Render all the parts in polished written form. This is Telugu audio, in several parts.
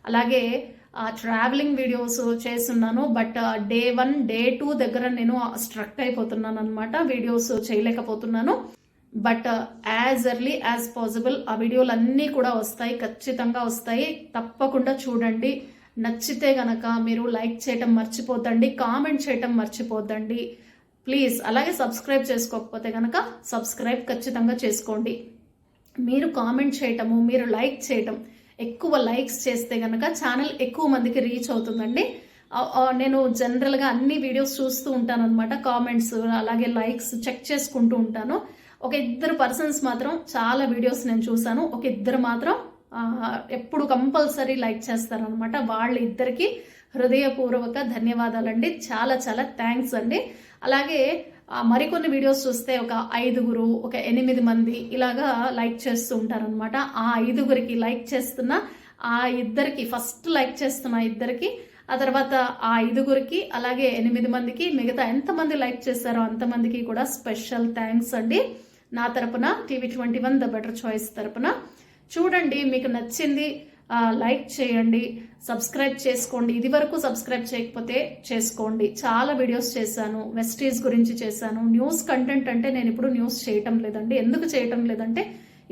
అలాగే ట్రావెలింగ్ వీడియోస్ చేస్తున్నాను. బట్ డే 1 డే 2 దగ్గర నేను స్ట్రక్ అయిపోతున్నాను అనమాట. వీడియోస్ చేయలేకపోతున్నాను. But as early as possible ఆ వీడియోలు అన్నీ కూడా వస్తాయి, ఖచ్చితంగా వస్తాయి. తప్పకుండా చూడండి. నచ్చితే గనక మీరు లైక్ చేయటం మర్చిపోద్దండి, కామెంట్ చేయటం మర్చిపోద్దండి ప్లీజ్. అలాగే సబ్స్క్రైబ్ చేసుకోకపోతే గనక సబ్స్క్రైబ్ ఖచ్చితంగా చేసుకోండి. మీరు కామెంట్ చేయటము, మీరు లైక్ చేయటం, ఎక్కువ లైక్స్ చేస్తే గనక ఛానల్ ఎక్కువ మందికి రీచ్ అవుతుందండి. నేను జనరల్గా అన్ని వీడియోస్ చూస్తూ ఉంటాను అనమాట. కామెంట్స్ అలాగే లైక్స్ చెక్ చేసుకుంటూ ఉంటాను. ఒక 2 పర్సన్స్ మాత్రం చాలా వీడియోస్ నేను చూసాను. ఒక 2 మాత్రం ఎప్పుడు కంపల్సరీ లైక్ చేస్తారనమాట. వాళ్ళిద్దరికి హృదయపూర్వక ధన్యవాదాలండి. చాలా చాలా థ్యాంక్స్ అండి. అలాగే మరికొన్ని వీడియోస్ చూస్తే ఒక 5 ఒక 8 మంది ఇలాగా లైక్ చేస్తూ ఉంటారనమాట. ఆ 5 లైక్ చేస్తున్న ఆ 2 ఫస్ట్ లైక్ చేస్తున్న 2 ఆ తర్వాత ఆ 5 అలాగే 8 మందికి మిగతా ఎంతమంది లైక్ చేశారో అంతమందికి కూడా స్పెషల్ థ్యాంక్స్ అండి నా తరపున, TV21 ద బెటర్ చాయిస్ తరపున. చూడండి, మీకు నచ్చింది లైక్ చేయండి, సబ్స్క్రైబ్ చేసుకోండి. ఇది వరకు సబ్స్క్రైబ్ చేయకపోతే చేసుకోండి. చాలా వీడియోస్ చేశాను, వెస్టీజ్ గురించి చేశాను. న్యూస్ కంటెంట్ అంటే నేను ఇప్పుడు న్యూస్ చేయటం లేదండి. ఎందుకు చేయటం లేదంటే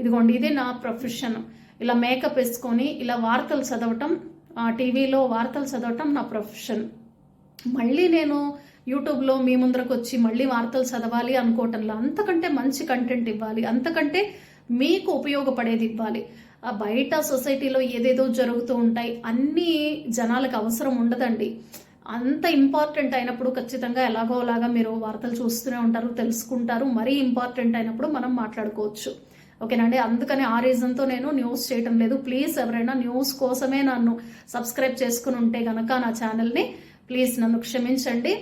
ఇదిగోండి, ఇదే నా ప్రొఫెషన్. ఇలా మేకప్ వేసుకొని ఇలా వార్తలు చదవటం, టీవీలో వార్తలు చదవటం నా ప్రొఫెషన్. మళ్ళీ నేను యూట్యూబ్లో మీ ముందరకు వచ్చి మళ్ళీ వార్తలు చదవాలి అనుకోవటంలో, అంతకంటే మంచి కంటెంట్ ఇవ్వాలి, అంతకంటే మీకు ఉపయోగపడేది ఇవ్వాలి. బయట సొసైటీలో ఏదేదో జరుగుతూ ఉంటాయి, అన్నీ జనాలకు అవసరం ఉండదండి. అంత ఇంపార్టెంట్ అయినప్పుడు ఖచ్చితంగా ఎలాగోలాగా మీరు వార్తలు చూస్తూనే ఉంటారు, తెలుసుకుంటారు. మరీ ఇంపార్టెంట్ అయినప్పుడు మనం మాట్లాడుకోవచ్చు. ఓకేనండి. అందుకని ఆ రీజన్తో నేను న్యూస్ చేయటం లేదు. ప్లీజ్ ఎవరైనా న్యూస్ కోసమే నన్ను సబ్స్క్రైబ్ చేసుకుని ఉంటే గనక నా ఛానల్ని ప్లీజ్ నన్ను క్షమించండి.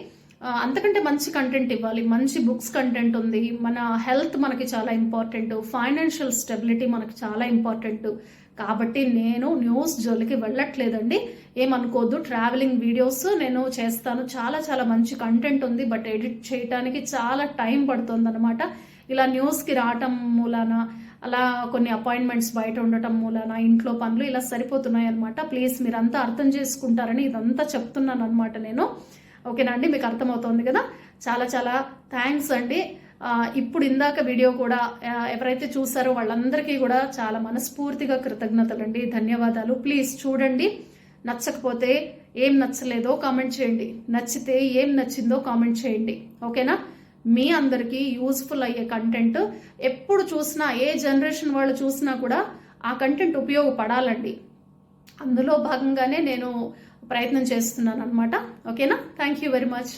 అంతకంటే మంచి కంటెంట్ ఇవ్వాలి. మంచి బుక్స్ కంటెంట్ ఉంది. మన హెల్త్ మనకి చాలా ఇంపార్టెంట్, ఫైనాన్షియల్ స్టెబిలిటీ మనకి చాలా ఇంపార్టెంట్. కాబట్టి నేను న్యూస్ జోలికి వెళ్ళట్లేదండి, ఏమనుకోద్దు. ట్రావెలింగ్ వీడియోస్ నేను చేస్తాను, చాలా చాలా మంచి కంటెంట్ ఉంది. బట్ ఎడిట్ చేయడానికి చాలా టైం పడుతుంది అనమాట. ఇలా న్యూస్కి రావటం మూలాన, అలా కొన్ని అపాయింట్మెంట్స్ బయట ఉండటం మూలాన, ఇంట్లో పనులు ఇలా సరిపోతున్నాయి అనమాట. ప్లీజ్ మీరంతా అర్థం చేసుకుంటారని ఇదంతా చెప్తున్నాను అనమాట నేను. ఓకేనా అండి, మీకు అర్థమవుతోంది కదా. చాలా చాలా థ్యాంక్స్ అండి. ఇప్పుడు ఇందాక వీడియో కూడా ఎవరైతే చూసారో వాళ్ళందరికీ కూడా చాలా మనస్ఫూర్తిగా కృతజ్ఞతలండి, ధన్యవాదాలు. ప్లీజ్ చూడండి. నచ్చకపోతే ఏం నచ్చలేదో కామెంట్ చేయండి, నచ్చితే ఏం నచ్చిందో కామెంట్ చేయండి. ఓకేనా. మీ అందరికీ యూజ్ఫుల్ అయ్యే కంటెంట్ ఎప్పుడు చూసినా, ఏ జనరేషన్ వాళ్ళు చూసినా కూడా ఆ కంటెంట్ ఉపయోగపడాలండి. అందులో భాగంగానే నేను ప్రయత్నం చేస్తున్నాను అనమాట. ఓకేనా. Thank you very much.